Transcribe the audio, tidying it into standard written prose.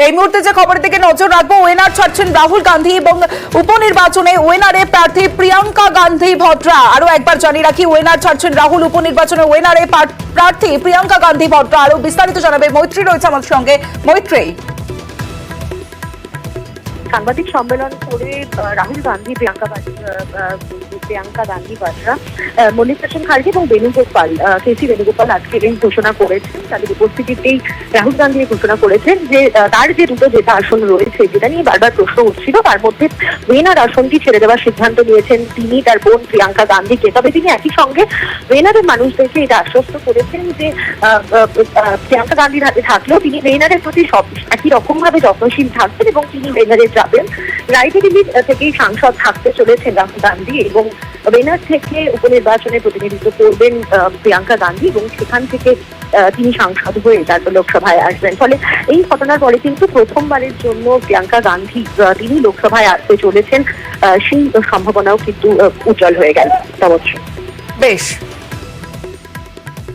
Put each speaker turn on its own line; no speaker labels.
এই মুহূর্তে যে খবরের দিকে নজর রাখবো, ওয়েনার ছাড়ছেন রাহুল গান্ধী এবং উপনির্বাচনে ওয়েনারে প্রার্থী প্রিয়াঙ্কা গান্ধী ভদ্রা। আরো একবার জানিয়ে রাখি, ওয়েনার ছাড়ছেন রাহুল, উপনির্বাচনে ওয়েনারে প্রার্থী প্রিয়াঙ্কা গান্ধী ভদ্রা। আরো বিস্তারিত জানাবে মৈত্রী রয়েছে আমাদের সঙ্গে। মৈত্রী,
সাংবাদিক সম্মেলন করে রাহুল গান্ধী, প্রিয়াঙ্কা গান্ধী ভদ্রা, মল্লিকার্জুন খাড়গে এবং বেণুগোপাল, কেসি বেণুগোপাল আজকে এই ঘোষণা করেছেন। তাদের উপস্থিতিতেই রাহুল গান্ধী ঘোষণা করেছেন যে তার যে দুটো জেতা আসন রয়েছে, যেটা নিয়ে বারবার প্রশ্ন উঠছিল, তার মধ্যে ওয়েনার আসনটি ছেড়ে দেওয়ার সিদ্ধান্ত নিয়েছেন তিনি, তার বোন প্রিয়াঙ্কা গান্ধীকে। তবে তিনি একই সঙ্গে ওয়েনারের মানুষদেরকে এটা আশ্বস্ত করেছেন যে প্রিয়াঙ্কা গান্ধীর হাতে থাকলেও তিনি ওয়েনারের প্রতি সব একই রকম ভাবে যত্নশীল থাকবেন এবং তিনি ওয়েনারে যাবেন। রায়বেরিলি থেকেই সাংসদ থাকতে চলেছেন রাহুল গান্ধী এবং ওয়েনার থেকে উপনির্বাচনে প্রতিনিধিত্ব করবেন প্রিয়াঙ্কা গান্ধী এবং সেখান থেকে তিনি সাংসদ হয়ে তারপর লোকসভায় আসবেন। ফলে এই ঘটনার পরে কিন্তু প্রথমবারের জন্য প্রিয়াঙ্কা গান্ধী তিনি লোকসভায় আসতে চলেছেন, সেই সম্ভাবনাও কিন্তু উজ্জ্বল হয়ে গেল।
বেশ।